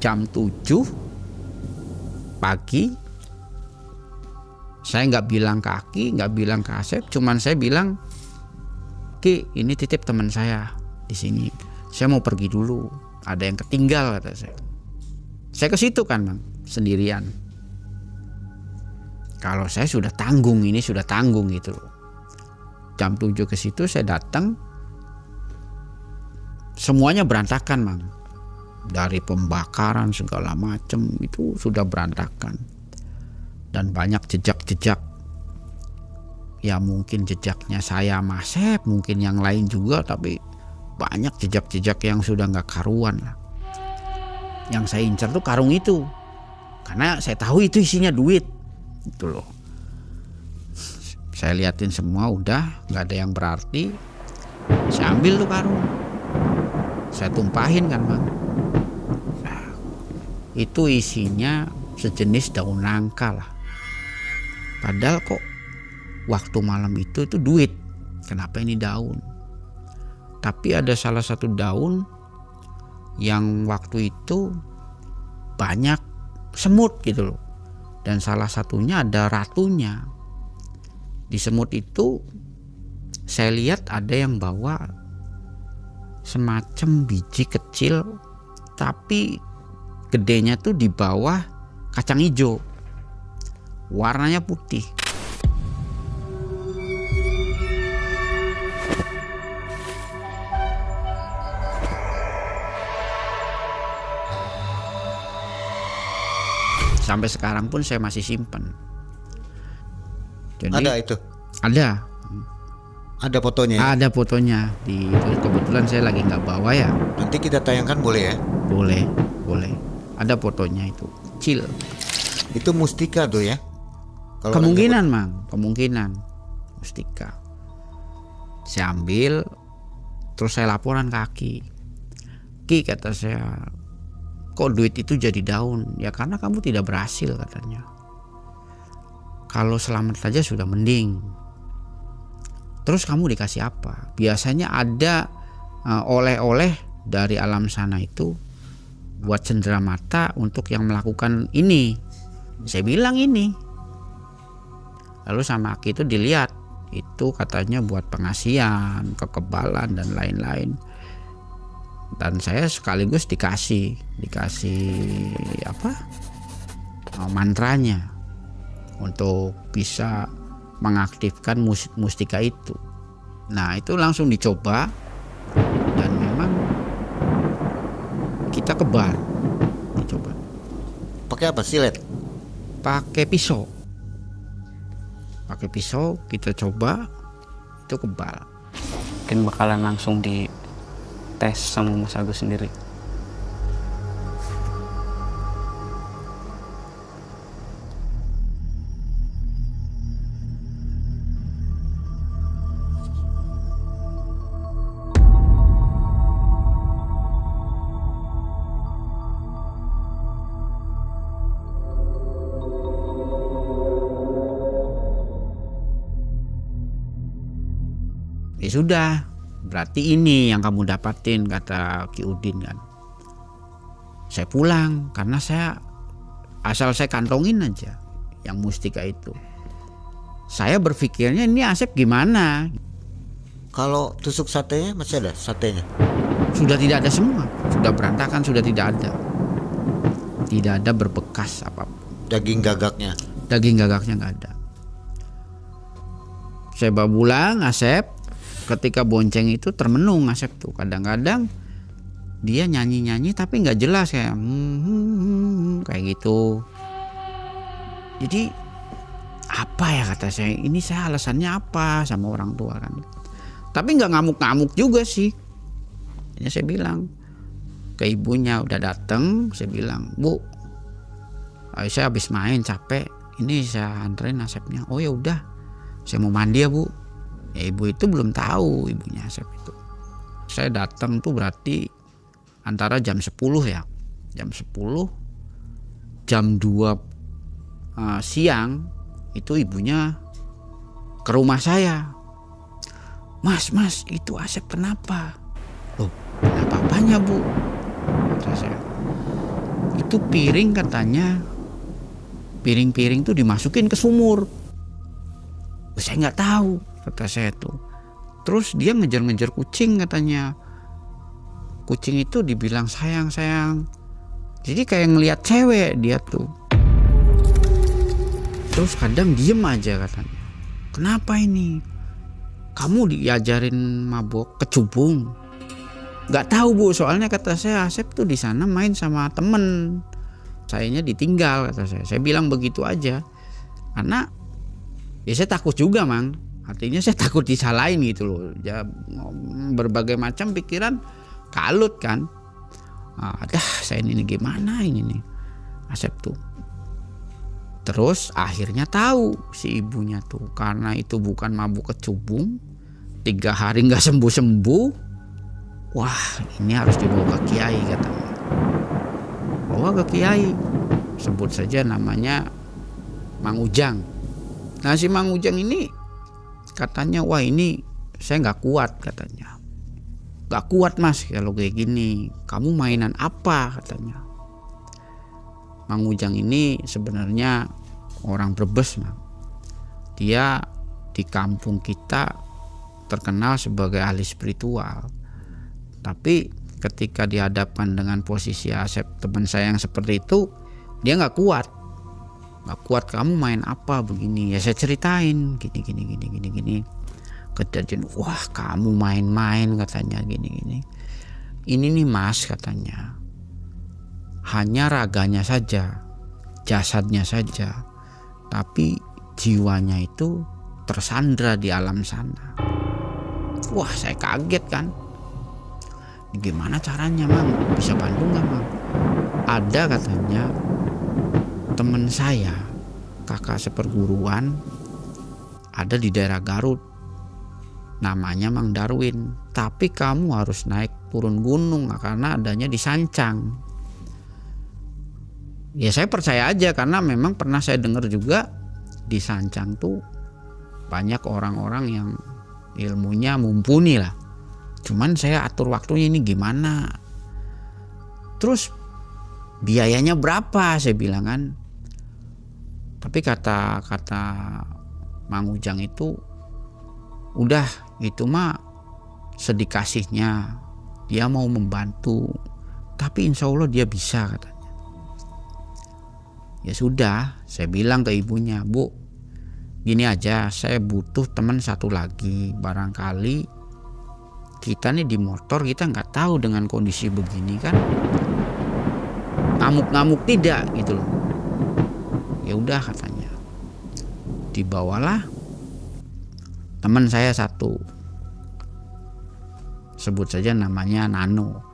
Jam 7 pagi saya nggak bilang ke Aki, nggak bilang ke Asep, cuman saya bilang, Ki, ini titip teman saya di sini. Saya mau pergi dulu, ada yang ketinggal, kata saya. Saya ke situ kan Bang, sendirian. Kalau saya sudah tanggung, ini sudah tanggung gitu loh. Jam 7 ke situ saya datang, semuanya berantakan Bang. Dari pembakaran segala macam itu sudah berantakan. Dan banyak jejak-jejak. Ya mungkin jejaknya saya sama Asep, mungkin yang lain juga, tapi banyak jejak-jejak yang sudah nggak karuan lah. Yang saya incar tuh karung itu, karena saya tahu itu isinya duit, itu loh. Saya liatin semua, udah nggak ada yang berarti. Saya ambil tuh karung, saya tumpahin kan Bang. Nah, itu isinya sejenis daun nangka lah. Padahal kok waktu malam itu duit, kenapa ini daun? Tapi ada salah satu daun yang waktu itu banyak semut gitu loh. Dan salah satunya ada ratunya. Di semut itu saya lihat ada yang bawa semacam biji kecil, tapi gedenya tuh di bawah kacang hijau, warnanya putih. Sampai sekarang pun saya masih simpen. Jadi, Ada itu? Ada fotonya ya? Ada fotonya. Kebetulan saya lagi nggak bawa ya. Nanti kita tayangkan boleh ya? Boleh. Ada fotonya itu, kecil. Itu mustika tuh ya? Kalau Kemungkinan Mang, mustika. Saya ambil, terus saya laporan ke Aki. Ki, kata saya, kok duit itu jadi daun? Ya karena kamu tidak berhasil, katanya. Kalau selamat saja sudah mending. Terus kamu dikasih apa? Biasanya ada oleh-oleh dari alam sana itu buat cenderamata untuk yang melakukan ini. Saya bilang ini. Lalu sama Aki itu dilihat, itu katanya buat pengasihan, kekebalan dan lain-lain. Dan saya sekaligus dikasih mantranya untuk bisa mengaktifkan mustika itu. Nah, itu langsung dicoba dan memang kita kebal. Dicoba. Pakai apa? Silet? Pakai pisau. Kita coba, itu kebal. Mungkin bakalan langsung di tes sama Mas Agus sendiri. Ya sudah, berarti ini yang kamu dapatin, kata Ki Udin kan. Saya pulang karena asal saya kantongin aja yang mustika itu. Saya berpikirnya ini Asep gimana? Kalau tusuk satenya masih ada satenya? Sudah tidak ada semua, sudah berantakan, sudah tidak ada. Tidak ada berbekas apapun. Daging gagaknya nggak ada. Saya bawa pulang Asep. Ketika bonceng itu termenung Asep tuh, kadang-kadang dia nyanyi tapi nggak jelas kayak kayak gitu. Jadi apa ya, kata saya, ini saya alasannya apa sama orang tua kan? Tapi nggak ngamuk-ngamuk juga sih. Ini saya bilang ke ibunya, udah dateng, saya bilang, Bu, saya habis main capek, ini saya anterin Asepnya. Oh ya udah, saya mau mandi ya Bu. Ya, ibu itu belum tahu, ibunya Asep itu. Saya datang tuh berarti antara jam 10 ya. Jam 10, jam 2 siang itu ibunya ke rumah saya. Mas, itu Asep kenapa? Loh, kenapa apanya Bu? Kata saya. Itu piring katanya, piring tuh dimasukin ke sumur. Saya nggak tahu, kata saya tuh. Terus dia ngejar-ngejar kucing katanya. Kucing itu dibilang sayang. Jadi kayak ngelihat cewek dia tuh. Terus kadang diem aja katanya. Kenapa ini? Kamu diajarin mabok kecubung? Gak tahu Bu, soalnya kata saya Asep tuh di sana main sama temen. Sayanya ditinggal, kata saya. Saya bilang begitu aja. Karena ya saya takut juga Mang, artinya saya takut disalahin gitu loh ya, berbagai macam pikiran kalut kan. Saya ini gimana ini nih Asep tuh. Terus akhirnya tahu si ibunya tuh, karena itu bukan mabuk kecubung, 3 hari nggak sembuh. Wah, ini harus dibawa ke kiai katanya. Bawa ke kiai, sebut saja namanya Mang Ujang. Nah si Mang Ujang ini katanya, wah ini saya nggak kuat katanya. Nggak kuat Mas kalau kayak gini. Kamu mainan apa katanya. Mang Ujang ini sebenarnya orang Brebes Mang. Dia di kampung kita terkenal sebagai ahli spiritual. Tapi ketika dihadapkan dengan posisi Asep teman saya yang seperti itu, dia nggak kuat. nggak kuat, kamu main apa begini. Ya saya ceritain gini. Kejadian, wah kamu main-main katanya gini. Ini nih mas katanya, hanya raganya saja, jasadnya saja, tapi jiwanya itu tersandra di alam sana. Wah saya kaget kan. Gimana caranya mang? Bisa bantu nggak mang? Ada katanya teman saya, kakak seperguruan, ada di daerah Garut, namanya Mang Darwin. Tapi kamu harus naik turun gunung karena adanya di Sancang. Ya saya percaya aja karena memang pernah saya dengar juga di Sancang tuh banyak orang-orang yang ilmunya mumpuni lah. Cuman saya atur waktunya ini gimana. Terus biayanya berapa? Saya bilang kan. Tapi kata Mang Ujang itu, udah itu mah sedikasihnya, dia mau membantu, tapi insya Allah dia bisa katanya. Ya sudah, saya bilang ke ibunya, Bu, gini aja, saya butuh teman satu lagi, barangkali kita nih di motor kita nggak tahu dengan kondisi begini kan, ngamuk-ngamuk tidak gitu loh. Ya udah katanya, dibawalah teman saya satu, sebut saja namanya Nano.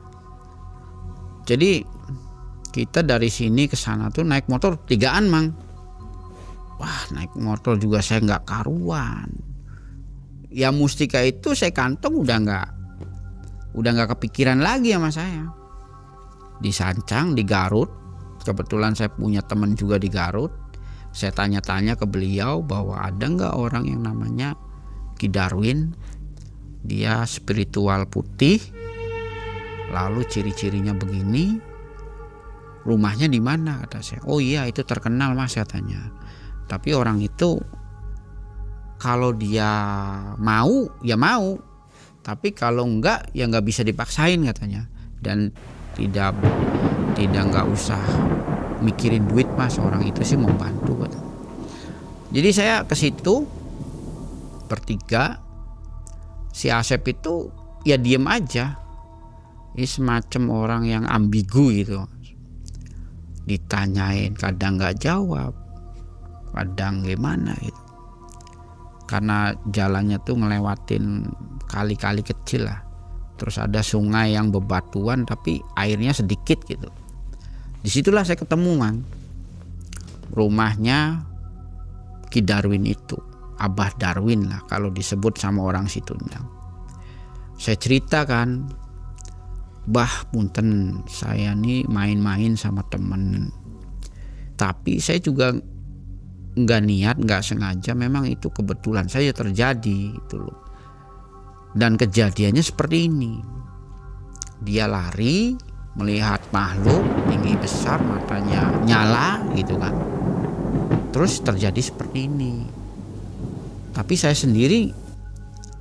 Jadi kita dari sini ke sana tuh naik motor 3-an mang. Wah naik motor juga saya nggak karuan. Ya mustika itu saya kantong udah nggak kepikiran lagi sama saya. Di Sancang, di Garut, kebetulan saya punya teman juga di Garut. Saya tanya-tanya ke beliau bahwa ada nggak orang yang namanya Ki Darwin, dia spiritual putih, lalu ciri-cirinya begini, rumahnya di mana, kata saya. Oh iya itu terkenal mas katanya, tapi orang itu kalau dia mau ya mau, tapi kalau enggak ya nggak bisa dipaksain katanya, dan tidak nggak usah mikirin duit mas, orang itu sih mau bantu katanya. Jadi saya ke situ bertiga, si Asep itu ya diem aja, ini semacam orang yang ambigu gitu, ditanyain kadang nggak jawab, kadang gimana gitu, karena jalannya tuh ngelewatin kali-kali kecil lah, terus ada sungai yang bebatuan tapi airnya sedikit gitu. Disitulah saya ketemu mang, rumahnya Ki Darwin itu, Abah Darwin lah kalau disebut sama orang situnya. Saya ceritakan, Bah punten saya nih main-main sama temen, tapi saya juga nggak niat, nggak sengaja, memang itu kebetulan saja terjadi itu loh. Dan kejadiannya seperti ini, dia lari melihat makhluk tinggi besar, matanya nyala gitu kan, terus terjadi seperti ini. Tapi saya sendiri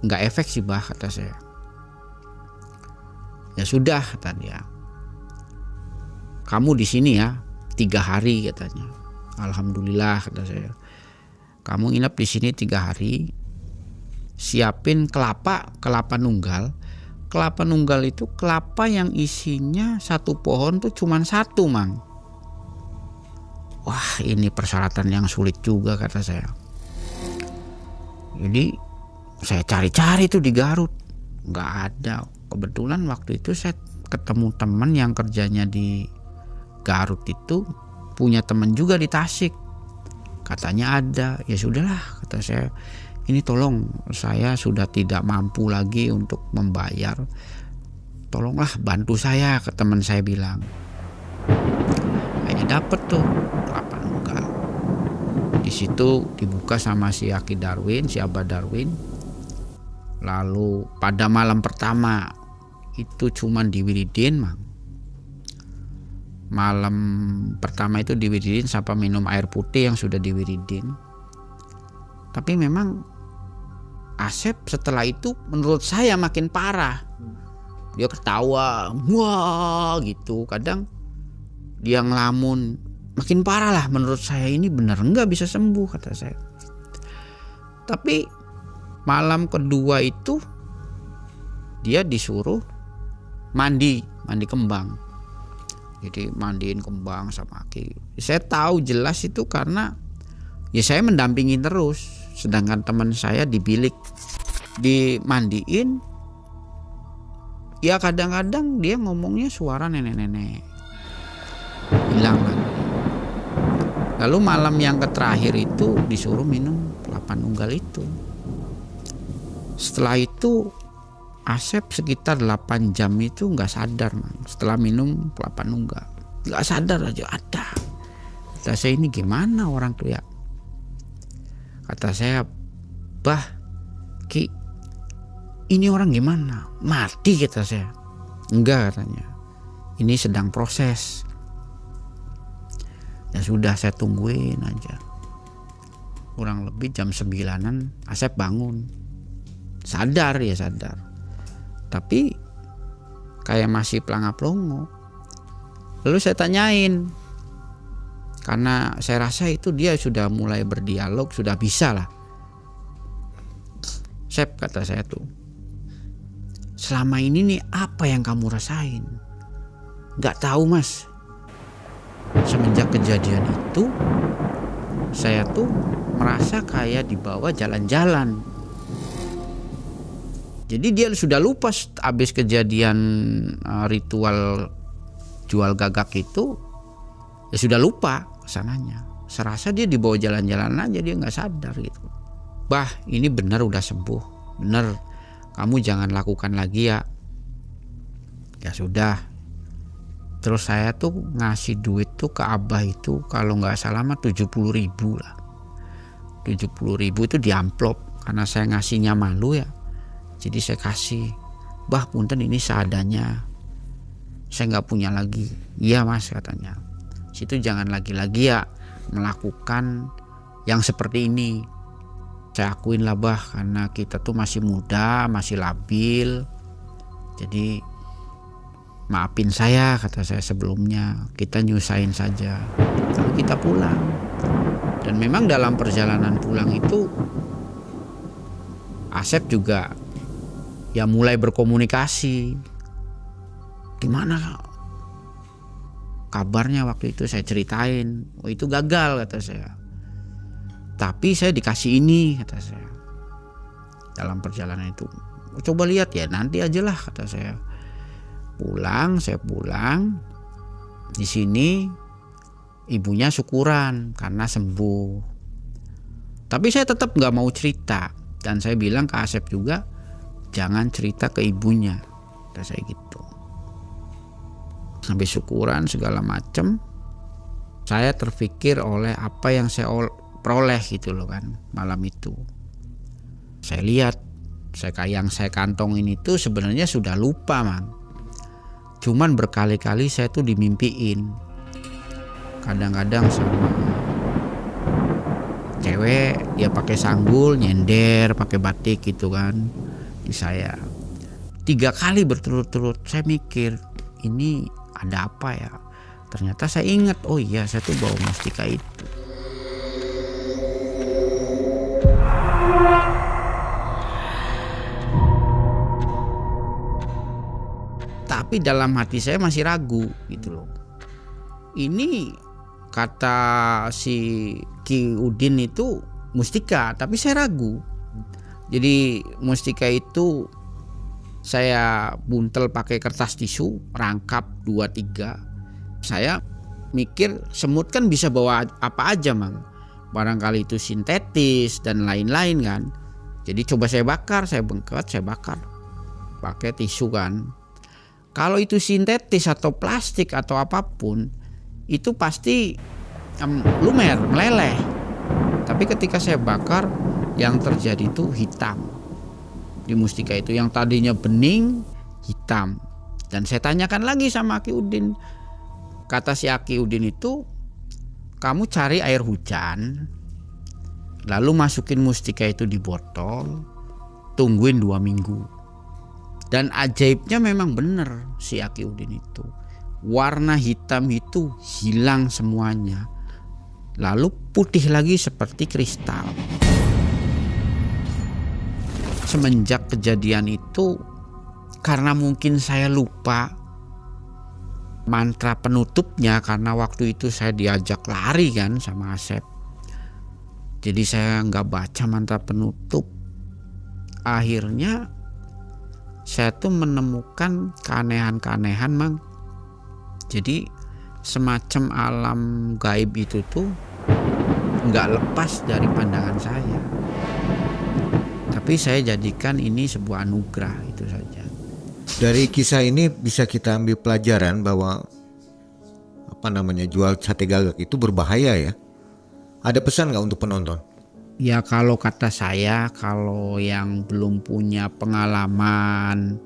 nggak efek sih bah, kata saya. Ya sudah kata dia, kamu di sini ya 3 hari katanya. Alhamdulillah kata saya, kamu nginep di sini 3 hari, siapin kelapa nunggal. Kelapa nunggal itu kelapa yang isinya satu pohon tuh cuman 1 mang. Wah ini persyaratan yang sulit juga kata saya. Jadi saya cari-cari tuh di Garut, nggak ada. Kebetulan waktu itu saya ketemu teman yang kerjanya di Garut itu, punya teman juga di Tasik, katanya ada. Ya sudahlah kata saya, ini tolong saya sudah tidak mampu lagi untuk membayar, tolonglah bantu saya, ke teman saya bilang. Akhirnya dapet tuh kelapa nunggal. Di situ dibuka sama si Aki Darwin, si Abah Darwin. Lalu pada malam pertama itu cuman diwiridin mang. Malam pertama itu diwiridin sampai minum air putih yang sudah diwiridin. Tapi memang Asep setelah itu menurut saya makin parah. Dia ketawa, wah gitu. Kadang dia ngelamun, makin parah lah menurut saya, ini benar nggak bisa sembuh kata saya. Tapi malam kedua itu dia disuruh mandi kembang. Jadi mandiin kembang sama Aki. Saya tahu jelas itu karena ya saya mendampingi terus, sedangkan teman saya di bilik dimandiin. Ya kadang-kadang dia ngomongnya suara nenek-nenek, hilang lagi. Lalu malam yang terakhir itu disuruh minum kelapa nunggal itu. Setelah itu Asep sekitar 8 jam itu nggak sadar, man. Setelah minum kelapa nunggal nggak sadar aja ada. Kata saya, ini gimana orang tuh ya? Kata saya, Bah, Ki, ini orang gimana? Mati kata saya. Enggak katanya, ini sedang proses. Ya sudah, saya tungguin aja. Kurang lebih jam 9-an Asep bangun. Sadar ya sadar. Tapi kayak masih pelanga-pelongo. Lalu saya tanyain, karena saya rasa itu dia sudah mulai berdialog, sudah bisa lah. Sep, kata saya tuh, selama ini nih apa yang kamu rasain? Gak tahu mas. Semenjak kejadian itu saya tuh merasa kayak dibawa jalan-jalan. Jadi dia sudah lupa habis kejadian ritual jual gagak itu, ya sudah lupa kesananya. Serasa dia dibawa jalan-jalan aja, dia nggak sadar gitu. Bah, ini benar udah sembuh, benar. Kamu jangan lakukan lagi ya. Ya sudah. Terus saya tuh ngasih duit tuh ke Abah itu kalau nggak salah mah 70.000 lah. 70.000 itu di amplop karena saya ngasihnya malu ya. Jadi saya kasih, Bah punten ini seadanya, saya nggak punya lagi. Iya mas katanya, situ jangan lagi-lagi ya melakukan yang seperti ini. Saya akuin lah Bah, karena kita tuh masih muda, masih labil. Jadi maafin saya kata saya sebelumnya, kita nyusahin saja. Lalu kita pulang. Dan memang dalam perjalanan pulang itu Asep juga ya mulai berkomunikasi. Gimana kabarnya waktu itu, saya ceritain. Oh itu gagal kata saya. Tapi saya dikasih ini kata saya. Dalam perjalanan itu. Coba lihat ya, nanti aja lah kata saya. Saya pulang. Di sini ibunya syukuran karena sembuh. Tapi saya tetap nggak mau cerita. Dan saya bilang ke Asep juga, jangan cerita ke ibunya, kata saya gitu. Sampai syukuran segala macam, saya terpikir oleh apa yang saya peroleh gitu loh kan malam itu. Saya lihat, yang saya kantongin itu sebenarnya sudah lupa man. Cuman berkali-kali saya tuh dimimpiin. Kadang-kadang sama cewek dia pakai sanggul nyender pakai batik gitu kan. Saya 3 kali berturut-turut saya mikir ini ada apa ya. Ternyata saya ingat, oh iya saya tuh bawa mustika itu. Tapi dalam hati saya masih ragu gitu loh. Ini kata si Ki Udin itu mustika, tapi saya ragu. Jadi mustika itu saya buntel pakai kertas tisu, rangkap 2-3. Saya mikir semut kan bisa bawa apa aja mang. Barangkali itu sintetis dan lain-lain kan. Jadi coba saya bakar, saya bengket, saya bakar pakai tisu kan. Kalau itu sintetis atau plastik atau apapun, itu pasti lumer, meleleh. Tapi ketika saya bakar, yang terjadi itu hitam. Di mustika itu yang tadinya bening, hitam. Dan saya tanyakan lagi sama Aki Udin. Kata si Aki Udin itu, kamu cari air hujan, lalu masukin mustika itu di botol, tungguin 2 minggu. Dan ajaibnya memang benar si Aki Udin itu. warna hitam itu hilang semuanya. Lalu putih lagi seperti kristal. Semenjak kejadian itu, karena mungkin saya lupa mantra penutupnya, karena waktu itu saya diajak lari kan sama Asep. Jadi saya nggak baca mantra penutup. Akhirnya saya tuh menemukan keanehan-keanehan, Mang. Jadi semacam alam gaib itu tuh nggak lepas dari pandangan saya. Tapi saya jadikan ini sebuah anugerah, itu saja. Dari kisah ini bisa kita ambil pelajaran bahwa jual sate gagak itu berbahaya ya. Ada pesan nggak untuk penonton? Ya kalau kata saya, kalau yang belum punya pengalaman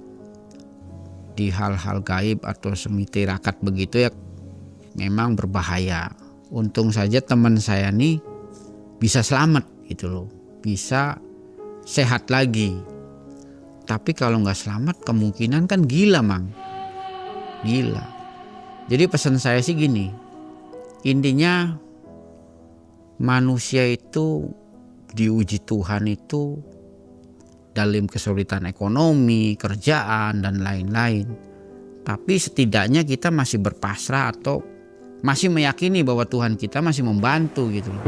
di hal-hal gaib atau semi tirakat begitu ya, memang berbahaya. Untung saja teman saya nih bisa selamat gitu loh, bisa sehat lagi. Tapi kalau nggak selamat kemungkinan kan gila, Mang. Gila. Jadi pesan saya sih gini, intinya manusia itu diuji Tuhan itu dalam kesulitan ekonomi, kerjaan, dan lain-lain. Tapi setidaknya kita masih berpasrah atau masih meyakini bahwa Tuhan kita masih membantu gitu loh.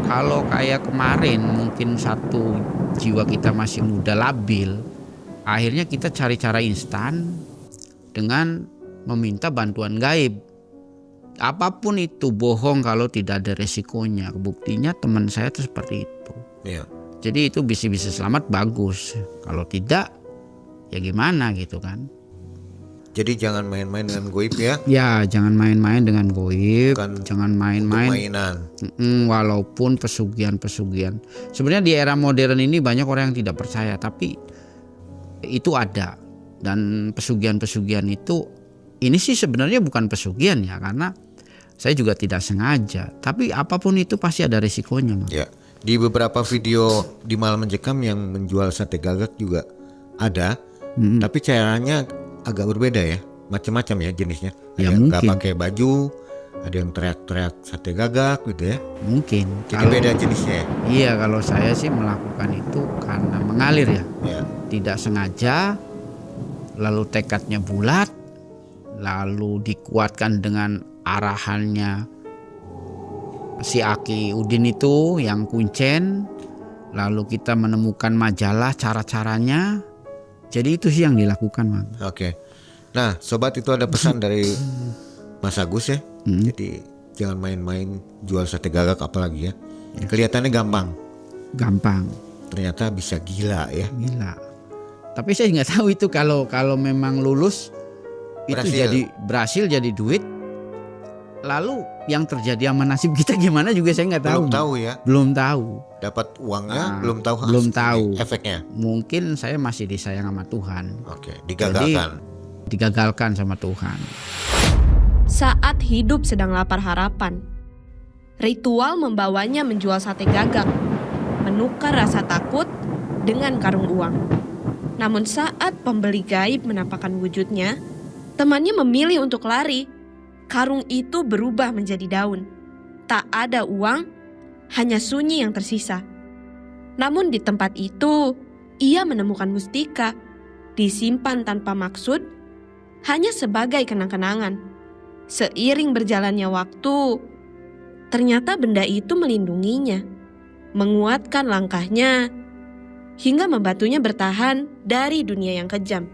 Kalau kayak kemarin mungkin satu jiwa kita masih muda labil, akhirnya kita cari cara instan dengan meminta bantuan gaib. Apapun itu bohong kalau tidak ada resikonya. Buktinya teman saya itu seperti itu. Iya. Jadi itu bisa selamat bagus. Kalau tidak ya gimana gitu kan. Jadi jangan main-main dengan goib ya. Ya jangan main-main dengan goib. Bukan jangan main-main. mainan. Walaupun pesugihan-pesugihan. Sebenarnya di era modern ini banyak orang yang tidak percaya. Tapi itu ada. Dan pesugihan-pesugihan itu, ini sih sebenarnya bukan pesugihan ya. Karena saya juga tidak sengaja. Tapi apapun itu pasti ada risikonya. Ya. Di beberapa video di Malam Mencekam yang menjual sate gagak juga ada. Tapi caranya agak berbeda ya. Macam-macam ya jenisnya. Ya, ada yang nggak mungkin. pakai baju, ada yang teriak-teriak sate gagak gitu ya. Mungkin. Jadi beda jenisnya ya. Iya, kalau saya sih melakukan itu karena mengalir ya. Ya. Tidak sengaja, lalu tekadnya bulat, lalu dikuatkan dengan arahannya si Aki Udin itu yang kuncen, lalu kita menemukan majalah cara-caranya. Jadi itu sih yang dilakukan, Mang. Oke. Nah, sobat, itu ada pesan dari Mas Agus ya. Jadi jangan main-main jual sate gagak apalagi ya. Kelihatannya gampang. Gampang. Ternyata bisa gila ya. Gila. Tapi saya nggak tahu itu kalau memang lulus itu berhasil jadi duit. Lalu yang terjadi sama nasib kita gimana juga saya nggak tahu. Belum tahu ya. Belum tahu. Dapat uangnya belum tahu. Belum tahu efeknya. Mungkin saya masih disayang sama Tuhan. Oke, digagalkan. Jadi, digagalkan sama Tuhan. Saat hidup sedang lapar harapan, ritual membawanya menjual sate gagak, menukar rasa takut dengan karung uang. Namun saat pembeli gaib menampakkan wujudnya, temannya memilih untuk lari. Karung itu berubah menjadi daun. Tak ada uang, hanya sunyi yang tersisa. Namun di tempat itu, ia menemukan mustika, disimpan tanpa maksud, hanya sebagai kenang-kenangan. Seiring berjalannya waktu, ternyata benda itu melindunginya, menguatkan langkahnya, hingga membantunya bertahan dari dunia yang kejam.